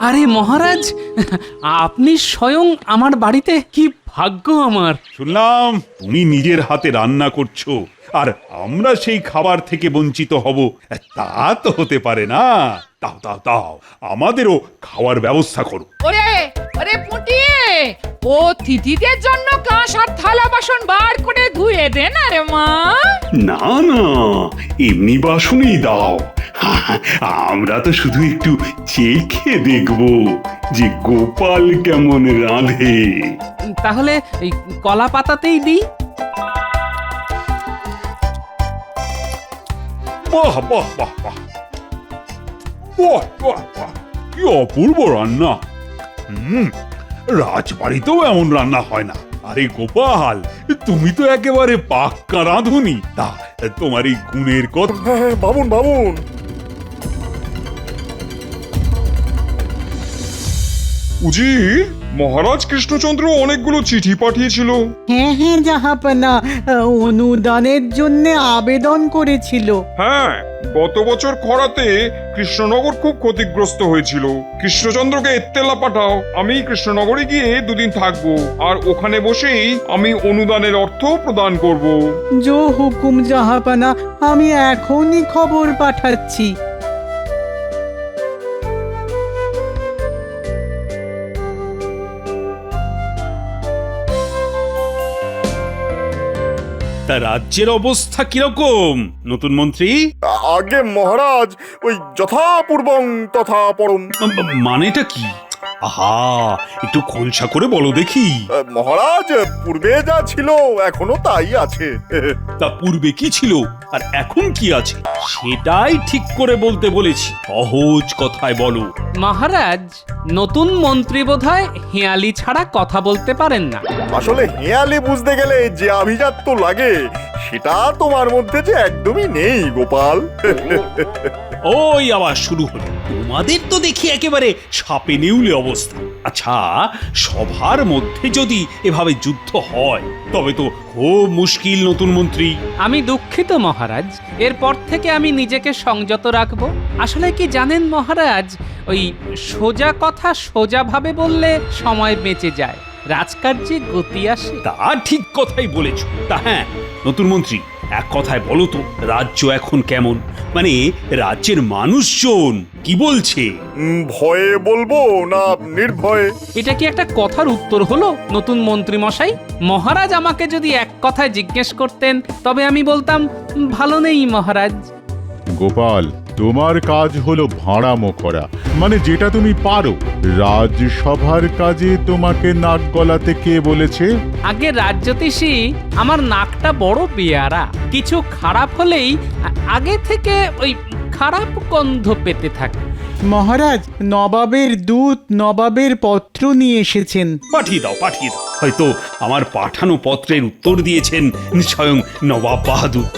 আরে মহারাজ, আপনি স্বয়ং আমার বাড়িতে, কি ভাগ্য আমার। শুনলাম তুমি নিজের হাতে রান্না করছো, আর আমরা সেই খাবার থেকে বঞ্চিত হব, তা তো হতে পারে না। দাও দাও দাও, আমাদেরও খাওয়ার ব্যবস্থা করো। ওরে ওরে পুঁটি, অতিথিদের জন্য কাঁস আর থালা বাসন বার করে ধুয়ে দে না রে মা। না না, এমনি বাসনই দাও। আমরা তো শুধু একটু চেখে দেখব যে গোপাল কেমন রাঁধে। তাহলে এই কলা পাতাতেই দিই। বাহ বাহ বাহ বাহ, বাহ বাহ বাহ, কি অপূর্ব রান্না। রাজবাড়িতেও এমন রান্না হয় না। আরে গোপাল, তুমি তো একেবারে পাক্কা রাঁধুনি। তা তোমার এই গুণের কথা। হ্যাঁ বাবুন বাবুন। উজির, মহারাজ কৃষ্ণচন্দ্র অনেকগুলো চিঠি পাঠিয়েছিল। হ্যাঁ হ্যাঁ জাহাপনা, অনুদানের জন্য আবেদন করেছিল। হ্যাঁ, গত বছর খরাতে কৃষ্ণনগর খুব ক্ষতিগ্রস্ত হয়েছিল। কৃষ্ণচন্দ্রকে এত্তেলা পাঠাও, আমি কৃষ্ণনগরে গিয়ে দুদিন থাকবো, আর ওখানে বসেই আমি অনুদানের অর্থ প্রদান করব। জো হুকুম জাহাপনা, আমি এখনই খবর পাঠাচ্ছি। তা রাজ্যের অবস্থা কিরকম নতুন মন্ত্রী? আগে মহারাজ, ওই যথাপূর্বং তথা পরম। মানেটা কি? আহা, একটু খোলসা করে বলো দেখি। মহারাজ, পূর্বে যা ছিল এখনো তাই আছে। তা পূর্বে কি ছিল আর এখন কি আছে সেটাই ঠিক করে বলতে বলেছি, সহজ কথায় বলো। মহারাজ, নতুন মন্ত্রী বোধহয় হেঁয়ালি ছাড়া কথা বলতে পারেন না। আসলে হেয়ালি বুঝতে গেলে যে আভিজাত্য লাগে সেটা তোমার মধ্যে যে একদমই নেই গোপাল। ওই আবার শুরু হলো, তোমাদের তো দেখি একেবারে সাপে নেউলে অবস্থা। আচ্ছা, সভার মধ্যে যদি এভাবে যুদ্ধ হয় তবে তো খুব মুশকিল নতুন মন্ত্রী। আমি দুঃখিত মহারাজ, এরপর থেকে আমি নিজেকে সংযত রাখব। আসলে কি জানেন মহারাজ, ওই সোজা কথা সোজাভাবে বললে সময় বেঁচে যায়, রাজকার্যে গতি আসে। তা ঠিক কথাই বলেছ। তা হ্যাঁ নতুন মন্ত্রী, এক কথায় বলো তো, রাজ্য এখন কেমন? মানে রাজ্যের মানুষজন কি বলছে? ভয়ে বলবো না নির্ভয়ে? এটা কি একটা কথার উত্তর হলো নতুন মন্ত্রী মশাই? মহারাজ আমাকে যদি এক কথায় জিজ্ঞেস করতেন তবে আমি বলতাম ভালো নেই মহারাজ। গোপাল, তোমার কাজ হলো ভাঁড়ামো করা, মানে যেটা তুমি পারো। রাজসভার কাজে তোমাকে নাক গলাতে কে বলেছে? আগে রাজ্যতীষী, আমার নাকটা বড় বেয়ারা, কিছু খারাপ হলেই আগে থেকে ওই খারাপ গন্ধ পেতে থাকে। মহারাজ, নবাবের দূত নবাবের পত্র নিয়ে এসেছেন। পাঠিয়ে দাও পাঠিয়ে দাও, হয়তো আমার পাঠানো পত্রের উত্তর দিয়েছেন স্বয়ং নবাব বাহাদুর।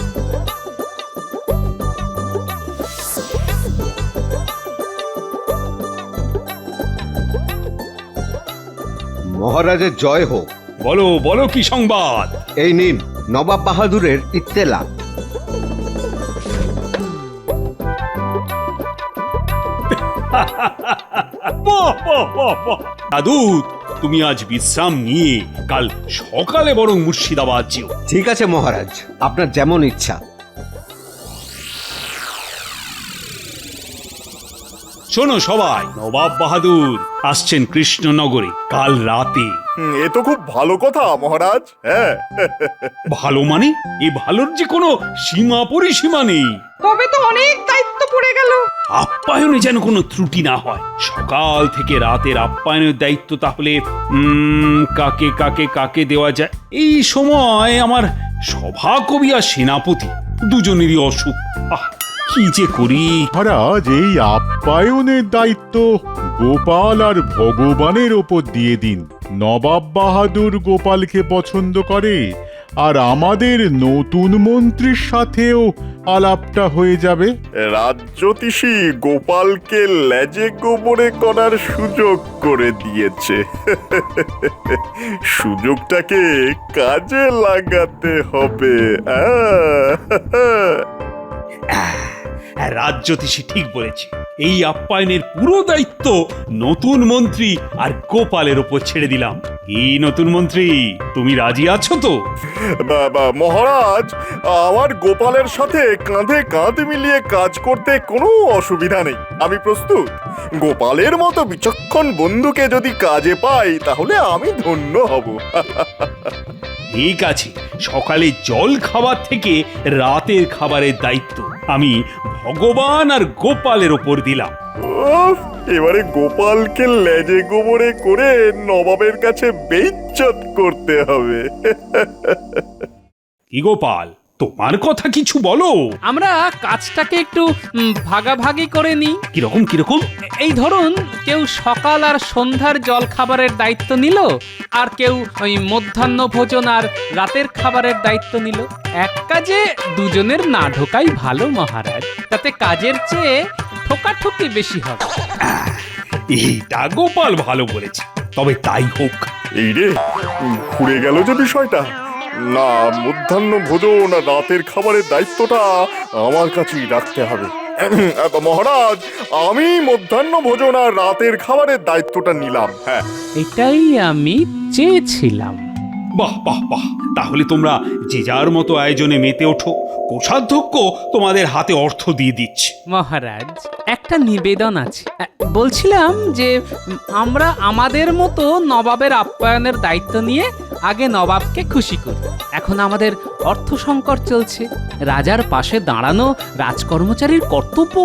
মহারাজের জয় হোক। বলো বলো, কি সংবাদ? এই নিন নবাব বাহাদুরের ইত্তেলা। দাদু, তুমি আজ বিশ্রাম নিয়ে কাল সকালে বরং মুর্শিদাবাদ যেও। ঠিক আছে মহারাজ, আপনার যেমন ইচ্ছা। শোনো সবাই, নবাব বাহাদুর আসছেন কৃষ্ণনগরে কাল রাতে। এ তো খুব ভালো কথা মহারাজ। হ্যাঁ, ভালো মানে? এ ভালোর যে কোনো সীমা পরিসীমা নেই। তবে তো অনেক দায়িত্ব পড়ে গেল। আপ্যায়নে যেন কোনো ত্রুটি না হয়। সকাল থেকে রাতের আপ্যায়নের দায়িত্ব তাহলে কাকে কাকে কাকে দেওয়া যায়? এই সময় আমার সভাকবি আর সেনাপতি দুজনেরই অসুখ। কি যে করি। মহারাজ, এই আপ্যায়নের দায়িত্ব গোপাল আর ভগবানের ওপর দিয়ে দিন। নবাব বাহাদুর গোপালকে পছন্দ করে, আর আমাদের নতুন মন্ত্রীর সাথেও আলাপটা হয়ে যাবে। রাজ্যতীষী গোপালকে লেজে গোবরে করার সুযোগ করে দিয়েছে। সুযোগটাকে কাজে লাগাতে হবে। রাজ্যতীশী ঠিক বলেছে। এই আপ্যায়নের পুরো দায়িত্ব নতুন মন্ত্রী আর গোপালের ওপর ছেড়ে দিলাম। কি নতুন মন্ত্রী, তুমি রাজি আছো তো? মহারাজ, আমার গোপালের সাথে কাঁধে কাঁধ মিলিয়ে কাজ করতে কোনো অসুবিধা নেই। আমি প্রস্তুত। গোপালের মতো বিচক্ষণ বন্ধুকে যদি কাজে পাই তাহলে আমি ধন্য হব। ঠিক আছে, সকালে জল খাবার থেকে রাতের খাবারের দায়িত্ব আমি ভগবান আর গোপালের ওপর দিলাম। উফ, এবারে গোপালকে লেজে গোবরে করে নবাবের কাছে বেইজ্জত করতে হবে। কি গোপাল, তোমার কথা কিছু বলো। আমরা কাজটাকে একটু ভাগাভাগি করে নিই। কিরকম কিরকম? এই ধরুন, কেউ সকাল আর সন্ধ্যার জল খাবারের দায়িত্ব নিল, আর কেউ ওই মধ্যাহ্ন ভোজন আর রাতের খাবারের দায়িত্ব নিল। এক কাজে দুজনের না ঢোকাই ভালো মহারাজ, তাতে কাজের চেয়ে ঠোকাঠুকি বেশি হবে। এইটা গোপাল ভালো বলেছে, তবে তাই হোক। এই রে, ঘুরে গেল যে বিষয়টা। না, মধ্যাহ্ন ভোজন আর রাতের খাবারের দায়িত্বটা আমার কাছেই রাখতে হবে। মহারাজ, আমি মধ্যাহ্ন ভোজন আর রাতের খাবারের দায়িত্বটা নিলাম। হ্যাঁ, এটাই আমি চেয়েছিলাম। বাহ বাহ বাহ, তাহলে তোমরা যে যার মতো আয়োজনে মেতে ওঠো। কোষাধ্যক্ষ তোমাদের হাতে অর্থ দিয়ে দিচ্ছে। মহারাজ, একটা নিবেদন আছে। বলছিলাম যে আমরা আমাদের মতো নবাবের আপ্যায়নের দায়িত্ব নিয়ে আগে নবাবকে খুশি করি। এখন আমাদের অর্থ সংকট চলছে। রাজার পাশে দাঁড়ানো রাজকর্মচারীর কর্তব্য।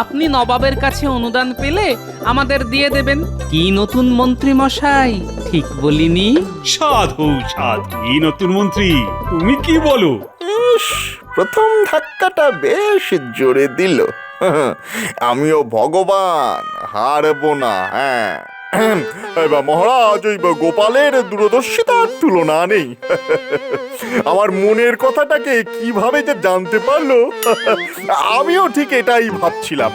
আপনি নবাবের কাছে অনুদান পেলে আমাদের দিয়ে দেবেন। কি নতুন মন্ত্রী মশাই, ঠিক বলিনি? সাধু সাধু, এই নতুন মন্ত্রী, তুমি কি বলো? ইস, প্রথম ধাক্কাটা বেশ জোরে দিল। আমিও ভগবান, হারবো না। হ্যাঁ, এবার মহারাজ, ওই গোপালের দূরদর্শিতার তুলনা নেই। আমার মনের কথাটাকে কিভাবে যে জানতে পারলো, আমিও ঠিক এটাই ভাবছিলাম।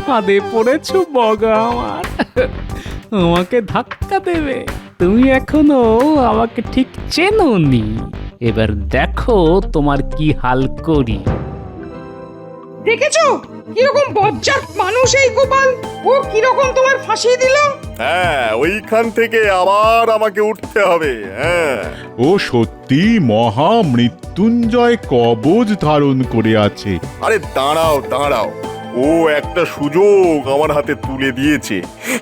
ফাঁদে পড়েছো বগা আমার। আমাকে ধাক্কা দেবে? তুমি এখনো আমাকে ঠিক চেনোনি। এবার দেখো তোমার কি হাল করি। দেখেছো কিরকম বজ্জাত মানুষ এই গোপাল? ও কিরকম তোমার ফাঁসিয়ে দিল। হ্যাঁ, ওইখান থেকে আবার আমাকে উঠতে হবে। হ্যাঁ, ও সত্যি মহা মৃত্যুঞ্জয় কবচ ধারণ করে আছে। আরে দাঁড়াও দাঁড়াও, ও একটা সুযোগ আমার হাতে তুলে দিয়েছে।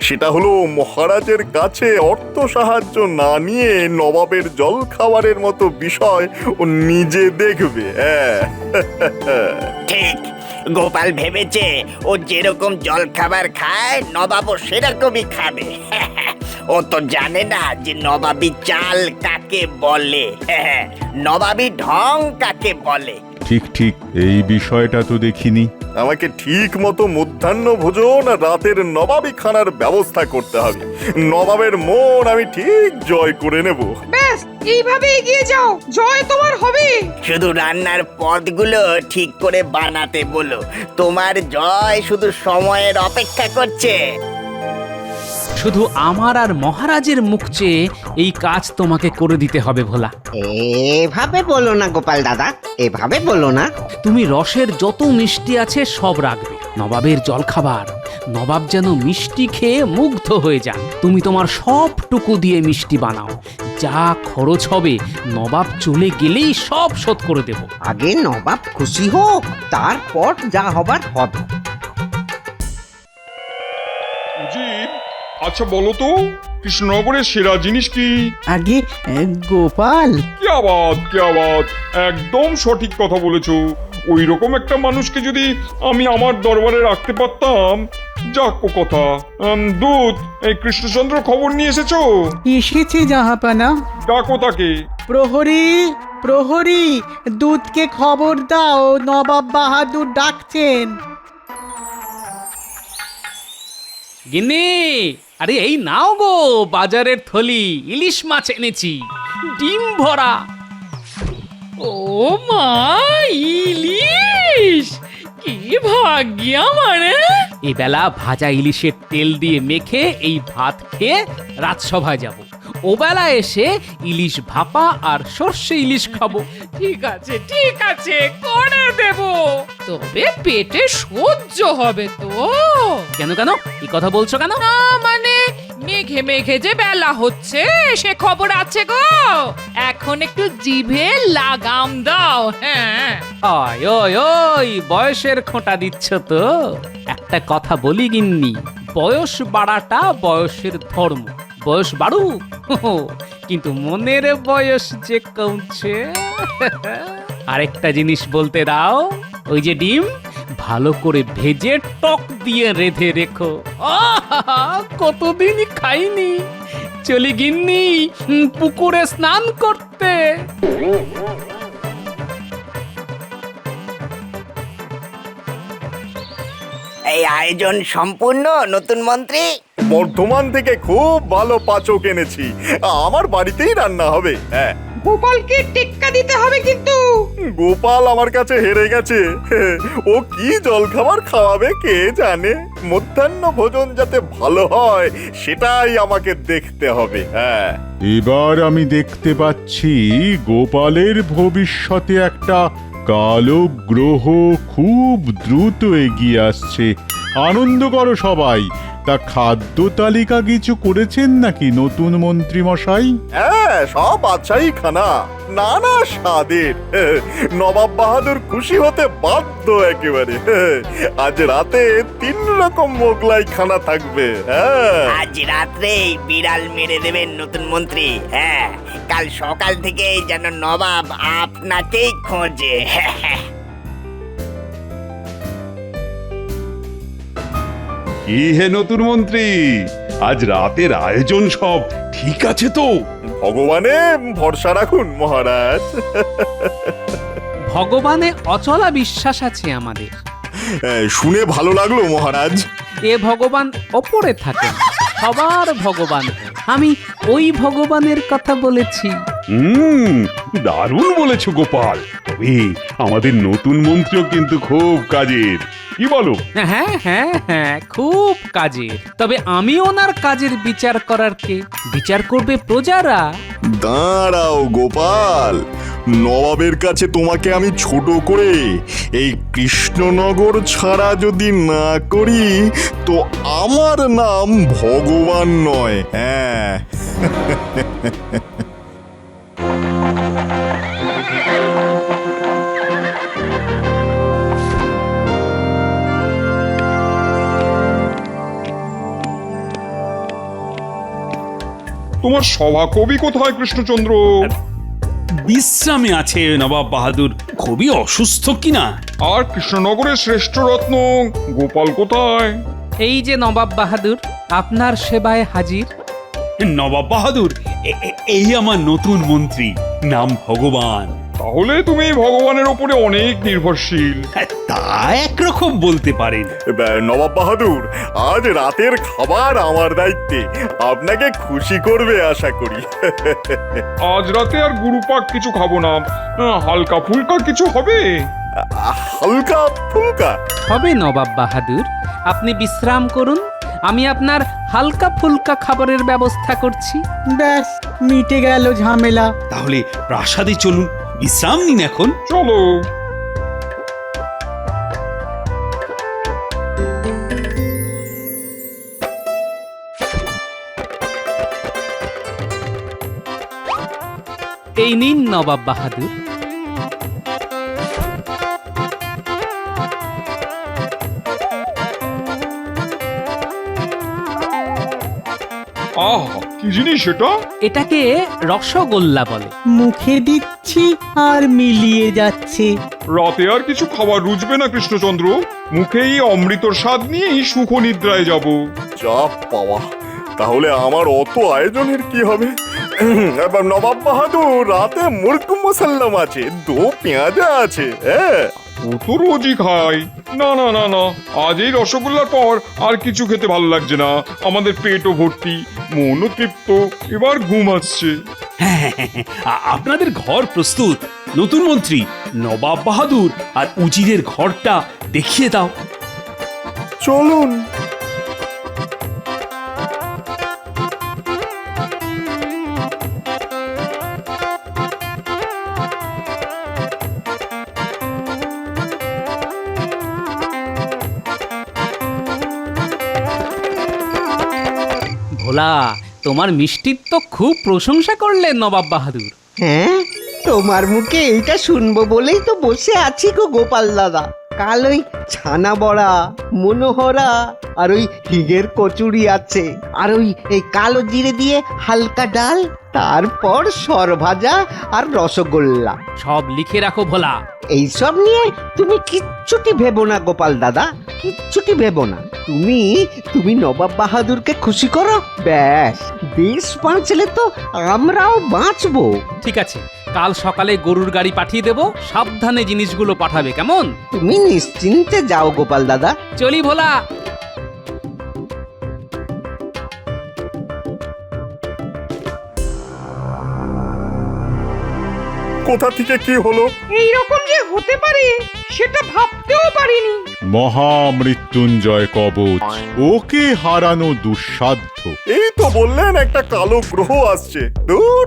সেটা হলো, মহারাজের কাছে অর্থ সাহায্য না নিয়ে নবাবের জল খাবারের মতো বিষয় ও নিজে দেখবে। হ্যাঁ, ঠিক, গোপাল ভেবেছে ও যেরকম জল খাবার খায় নবাবও সেরকমই খাবে। ও তো জানে না যে নবাবী চাল কাকে বলে, নবাবী ঢং কাকে বলে। ঠিক ঠিক, এই বিষয়টা তো দেখিনি। আমাকে ঠিক মতো মধ্যাহ্ন ভোজন আর রাতের নবাবী খানার ব্যবস্থা করতে হবে। নবাবের মন আমি ঠিক জয় করে নেব। ব্যাস, এইভাবে এগিয়ে যাও, জয় তোমার হবে। শুধু রান্নার পদগুলো ঠিক করে বানাতে বলো, তোমার জয় শুধু সময়ের অপেক্ষা করছে। শুধু আমার আর মহারাজের মুখ চেয়ে এই কাজ তোমাকে করে দিতে হবে ভোলা। এভাবে বলো না গোপাল দাদা, এভাবে বলো না। তুমি রসের যত মিষ্টি আছে সব রাখবে। নবাবের জলখাবার, নবাব যেন মিষ্টি খেয়ে মুগ্ধ হয়ে যান। তুমি তোমার সবটুকু দিয়ে মিষ্টি বানাও। যা খরচ হবে নবাব চলে গেলেই সব শোধ করে দেব। আগে নবাব খুশি হোক, তারপর যা হবার হবে। উজির, আচ্ছা বলো তো, কৃষ্ণনগরের সেরা জিনিস কি? আগে গোপাল, কি আবাদ, একদম সঠিক কথা বলেছো। ওই রকম একটা মানুষকে যদি আমি আমার দরবারে রাখতে পারতাম। যাক ও কথা। দূত, এই কৃষ্ণচন্দ্র খবর নিয়ে এসেছো? এসেছে জাহাপানা। ডাকো তাকে। প্রহরী, প্রহরী, দূতকে খবর দাও, নবাব বাহাদুর ডাকছেন। গিন্নি, আরে এই নাও গো বাজারের থলি, ইলিশ মাছ এনেছি, ডিম ভরা। ও মা, ইলিশ! কি ভাগ্য আমার! এই বেলা ভাজা ইলিশের তেল দিয়ে মেখে এই ভাত খেয়ে রাজসভায় যাব। ওবেলা এসে ইলিশ ভাপা আর সর্ষে ইলিশ খাবো। ঠিক আছে করে দেব, তবে পেটে সহ্য হবে তো? কেন কেন এই কথা বলছো কেন? না মানে মেঘে মেঘে যে বেলা হচ্ছে সে খবর আছে গো, এখন একটু জিভে লাগাম দাও। হ্যাঁ ওই ওই ওই বয়সের খোঁটা দিচ্ছ তো। একটা কথা বলি গিন্নি, বয়স বাড়াটা বয়সের ধর্ম। বয়স বাড়ুক, কিন্তু মনের বয়স যে কমছে। আরেকটা জিনিস বলতে দাও, ওই যে ডিম ভালো করে ভেজে টক দিয়ে রেঁধে রেখো। আহা, কতদিন খাইনি। চলি গিন্নি পুকুরে স্নান করতে। এই আয়োজন সম্পূর্ণ নতুন মন্ত্রী। বর্ধমান থেকে খুব ভালো পাচক এনেছি, আমার বাড়িতেই রান্না হবে। হ্যাঁ, গোপালকে টেক্কা দিতে হবে কিন্তু। গোপাল আমার কাছে হেরে গেছে। ও কি জলখাবার খাওয়াবে কে জানে। মধ্যাহ্ন ভোজন যাতে ভালো হয় সেটাই আমাকে দেখতে হবে। হ্যাঁ, এবার আমি দেখতে পাচ্ছি গোপালের ভবিষ্যতে একটা কালো গ্রহ খুব দ্রুত এগিয়ে আসছে। আনন্দ করো সবাই। তা খাদ্য তালিকা কিছু করেছেন নাকি নতুন মন্ত্রী মশাই? হ্যাঁ, সব বাদশাহী খানা, নানা স্বাদের। নবাব বাহাদুর খুশি হতে বাধ্য একেবারে। আজ রাতে 3 রকম মোগলাই খানা থাকবে। হ্যাঁ, আজ রাত্রেই বিড়াল মেরে দেবেন নতুন মন্ত্রী। হ্যাঁ, কাল সকাল থেকে যেন নবাব আপনাকেই খোঁজে। কি হে নতুন মন্ত্রী, আজ রাতের আয়োজন সব ঠিক আছে তো? ভগবানে ভরসা রাখুন মহারাজ। ভগবানে অচলা বিশ্বাস আছে আমাদের। শুনে ভালো লাগলো মহারাজ। এ ভগবান ওপরে থাকেন, সবার ভগবান। আমি ওই ভগবানের কথা বলেছি। দারুণ বলেছো গোপাল। তবে আমাদের নতুন মন্ত্রীও কিন্তু খুব কাজের, কি বলো? হ্যাঁ হ্যাঁ হ্যাঁ, খুব কাজের। তবে আমি ওনার কাজের বিচার করার কে? বিচার করবে প্রজারা। দাঁড়াও গোপাল, নবাবের কাছে তোমাকে আমি ছোট করে এই কৃষ্ণনগর ছাড়া যদি না করি তো আমার নাম ভগবান নয়। হ্যাঁ, তোমার সভাকবি কোথায় কৃষ্ণচন্দ্র? বিশ্রামে আছে নবাব বাহাদুর, খুবই অসুস্থ কিনা। আর কৃষ্ণনগরের শ্রেষ্ঠ রত্ন গোপাল কোথায়? এই যে নবাব বাহাদুর, আপনার সেবায় হাজির। নবাব বাহাদুর এই আমার নতুন মন্ত্রী, নাম ভগবান। তাহলে তুমি ভগবানের ওপরে অনেক নির্ভরশীল। তা একরকম বলতে পারেন। নবাব বাহাদুর, আজ রাতের খাবার আমার দায়িত্বে, আপনাকে খুশি করবে আশা করি। আজ রাতে আর গুরুপাক কিছু খাবো না, হালকা ফুলকা কিছু হবে। হালকা ফুলকা হবে নবাব বাহাদুর, আপনি বিশ্রাম করুন। আমি আপনার হালকা ফুলকা খাবারের ব্যবস্থা করছি। ব্যাস মিটে গেল ঝামেলা। তাহলে প্রাসাদে চলুন, বিশ্রাম নিন এখন। চলো। এই নিন নবাব বাহাদুর। আহা, কি জিনিস এটা? এটাকে রসগোল্লা বলে। মুখে দিচ্ছি আর মিলিয়ে যাচ্ছে। রাতে আর কিছু খাবার রুচবে না কৃষ্ণচন্দ্র, মুখেই অমৃতর স্বাদ নিয়েই সুখ নিদ্রায় যাব। যা পাওয়া, তাহলে আমার অত আয়োজনের কি হবে? নবাব বাহাদুর, রাতে মুরগ মুসাল্লাম আছে, দো পেঁয়াজা আছে। হ্যাঁ, ও তো রোজই খাই। না না না না, আজ এই রসগোল্লার পর আর কিছু খেতে ভালো লাগছে না। আমাদের পেটও ভর্তি, মনও তৃপ্ত, এবার ঘুম আসছে। আপনাদের ঘর প্রস্তুত। নতুন মন্ত্রী, নবাব বাহাদুর আর উজিরের ঘরটা দেখিয়ে দাও। চলুন। ভোলা, তোমার মিষ্টির তো খুব প্রশংসা করলেন নবাব বাহাদুর। হ্যাঁ, তোমার মুখে এইটা শুনবো বলেই তো বসে আছি গো গোপাল দাদা। কাল ওই ছানা বড়া, মনোহরা আর ওই হিগের কচুরি আছে, আর ওই এই কালো জিরে দিয়ে হালকা ডাল, তারপর সরভাজা আর রসগোল্লা। সব লিখে রাখো ভোলা। এইসব নিয়ে তুমি কিচ্ছুটি ভেবো না গোপাল দাদা, কিচ্ছুটি ভেবো না। তুমি নবাব বাহাদুরকে খুশি করো, ব্যাস দেশ বাঁচলে তো আমরাও বাঁচবো। ঠিক আছে, কাল সকালে গরুর গাড়ি পাঠিয়ে দেব, সাবধানে জিনিসগুলো পাঠাবে, কেমন? তুমি নিশ্চিন্তে যাও গোপাল দাদা। চলি ভোলা। কোথা থেকে কি হলো? এইরকম যে হতে পারে সেটা ভাবতেও পারিনি। মহামৃত্যুঞ্জয় কবচ, ওকে হারানো দুঃসাধ্য। এই তো বললেন একটা কালো গ্রহ আসছে। দূর,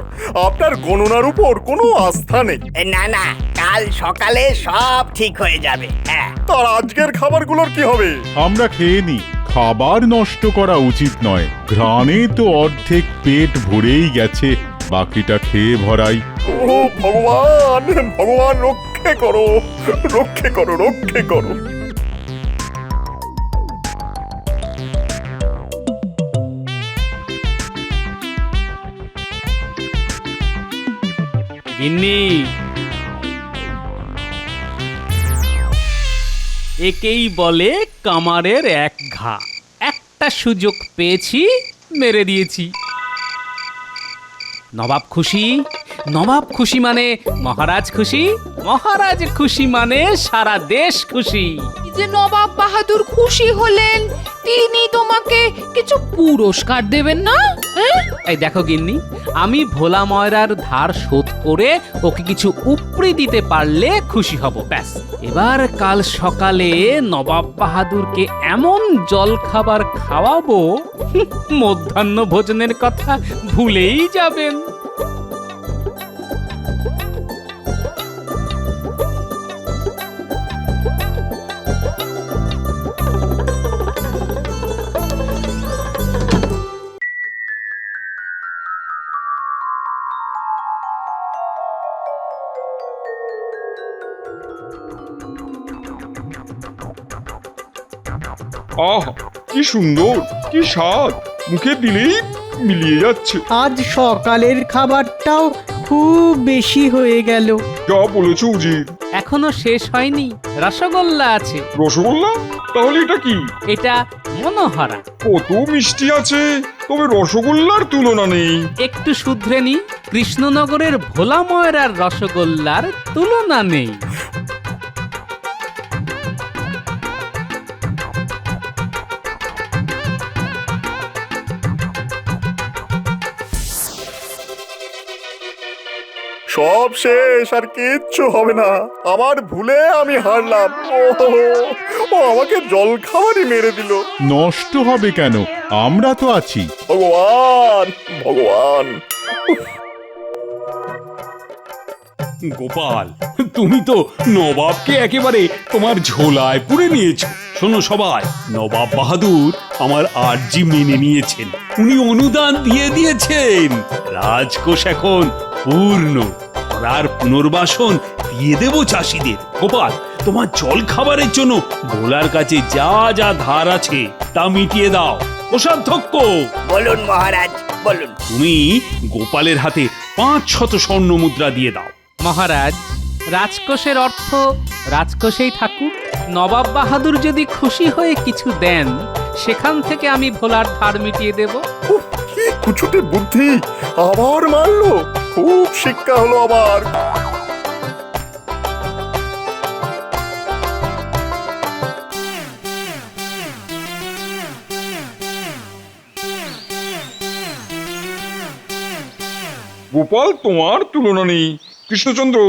আপনার গণনার উপর কোনো আস্থা নেই। না না, কাল সকালে সব ঠিক হয়ে যাবে। হ্যাঁ, তার আজকের খাবারগুলোর কি হবে? আমরা খেয়ে নি, খাবার নষ্ট করা উচিত নয়। ঘ্রাণে তো অর্ধেক পেট ভরেই গেছে, বাকিটা খেয়ে ভরাই। ও ভগবান, ভগবান রক্ষে করো, রক্ষে করো, রক্ষে করো। গিন্নি, একেই বলে কামারের এক ঘা। একটা সুযোগ পেয়েছি, মেরে দিয়েছি। নবাব খুশি, নবাব খুশি মানে মহারাজ খুশি, মহারাজ খুশি মানে সারা দেশ খুশি। যে নবাব বাহাদুর খুশি হলেন, তিনি তোমাকে কিছু পুরস্কার দেবেন না? এই দেখো গিন্নি, আমি ভোলা ময়রার ধার শোধ করে ওকে কিছু উপরি দিতে পারলে খুশি হব, ব্যাস। এবার কাল সকালে নবাব বাহাদুরকে এমন জল খাবার খাওয়াবো, মধ্যাহ্ন ভোজনের কথা ভুলেই যাবেন। আহ, কি সুন্দর, কি স্বাদ, মুখে দিলেই মিলিয়ে যাচ্ছে। আজ সকালের খাবারটাও খুব বেশি হয়ে গেল। যা বলেছো উজির। এখনো শেষ হয়নি, রসগোল্লা আছে। রসগোল্লা? তাহলে এটা কি? এটা মনোহরা। কত মিষ্টি আছে, তবে রসগোল্লার তুলনা নেই। একটু শুধরে নি, কৃষ্ণনগরের ভোলা ময়রার রসগোল্লার তুলনা নেই। সব শেষ, আর কিচ্ছু হবে না। আমার ভুলে আমি হারলাম। ও আমাকে জল খাবারই মেরে দিল। নষ্ট হবে কেন, আমরা তো আছি। ভগবান, ভগবান। গোপাল, তুমি তো নবাবকে একেবারে তোমার ঝোলায় পুরে নিয়েছো। শোনো সবাই, নবাব বাহাদুর আমার আর্জি মেনে নিয়েছেন, উনি অনুদান দিয়ে দিয়েছেন। রাজকোষ এখন পূর্ণ, আর পুনর্বাসন দিয়ে দেব চাষিদের। গোপাল, তোমার জল খাবারের জন্য ভোলার কাছে যা যা ধার আছে তা মিটিয়ে দাও। কোষাধ্যক্ষ, বলুন মহারাজ, বলুন। তুমি গোপালের হাতে 500 স্বর্ণ মুদ্রা দিয়ে দাও। মহারাজ, রাজকোষের অর্থ রাজকোষেই থাকুক। নবাব বাহাদুর যদি খুশি হয়ে কিছু দেন, সেখান থেকে আমি ভোলার ধার মিটিয়ে দেব। উফ, কি কুচুটে বুদ্ধি, আবার মারলো। খুব শিক্ষা হলো আবার। গোপাল, তোমার তুলনা নেই। কৃষ্ণচন্দ্র,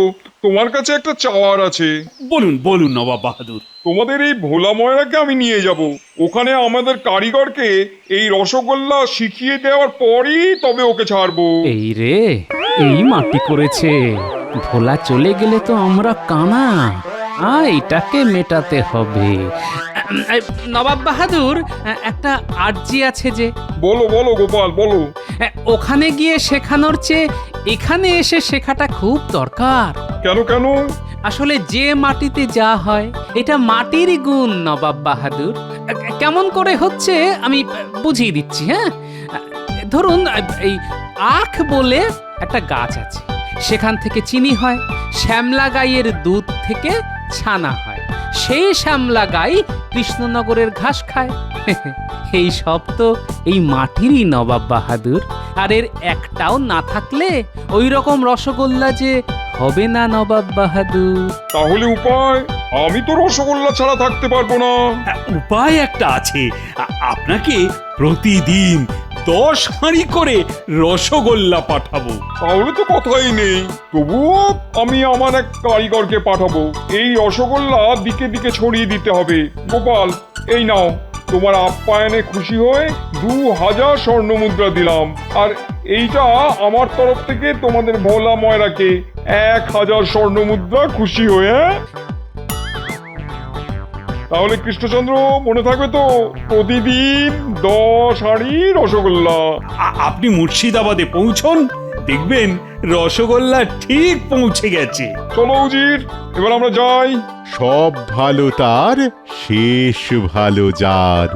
তোমার কাছে একটা চাওয়ার আছে। বলুন বলুন নবাব বাহাদুর। তোমাদের এই ভোলা ময়রাকে আমি নিয়ে যাব, ওখানে আমাদের কারিগরকে এই রসগোল্লা শিখিয়ে দেওয়ার পরই তবে ওকে ছাড়বো। এই রে, এই মাটি করেছে। ভোলা চলে গেলে তো আমরা কানা, এটাকে মেটাতে হবে। নবাব বাহাদুর, একটা আর্জি আছে যে। বলো বলো গোপাল বলো। ওখানে গিয়ে শেখানোর চেয়ে এখানে এসে শেখাটা খুব দরকার। কেন কেন? আসলে যে মাটিতে যা হয় এটা মাটিরই গুণ নবাব বাহাদুর। কেমন করে হচ্ছে আমি বুঝিয়ে দিচ্ছি। হ্যাঁ, ধরুন এই আখ বলে একটা গাছ আছে, সেখান থেকে চিনি হয়, শ্যামলা গাইয়ের দুধ থেকে ছানা হয়, সেই শ্যামলা গাই কৃষ্ণনগরের ঘাস খায়। এই সব তো এই মাটিরই নবাব বাহাদুর। আর এর একটাও না থাকলে ওই রকম রসগোল্লা যে হবে না নবাব বাহাদুর। তাহলে উপায়? আমি তো রসগোল্লা ছাড়া থাকতে পারবো না। উপায় একটা আছে, আপনাকে প্রতিদিন 10 হাঁড়ি করে রসগোল্লা পাঠাবো। তাহলে তো কথাই নেই। তবুও আমি আমার এক কারিগরকে পাঠাবো। এই রসগোল্লা দিকে দিকে ছড়িয়ে দিতে হবে। গোপাল, এই নাও, তোমার আপ্যায়নে খুশি হয়ে 2000 স্বর্ণ মুদ্রা দিলাম। আর এইটা আমার তরফ থেকে তোমাদের ভোলা ময়রাকে 1000 স্বর্ণ মুদ্রা খুশি হয়ে। তাহলে কৃষ্ণচন্দ্র, মনে থাকবে তো, প্রতিদিন 10 হাঁড়ি রসগোল্লা। আপনি মুর্শিদাবাদে পৌঁছন, দেখবেন রসগোল্লা ঠিক পৌঁছে গেছে। চলো উজির, এবার আমরা যাই। সব ভালো তার, শেষ ভালো যার।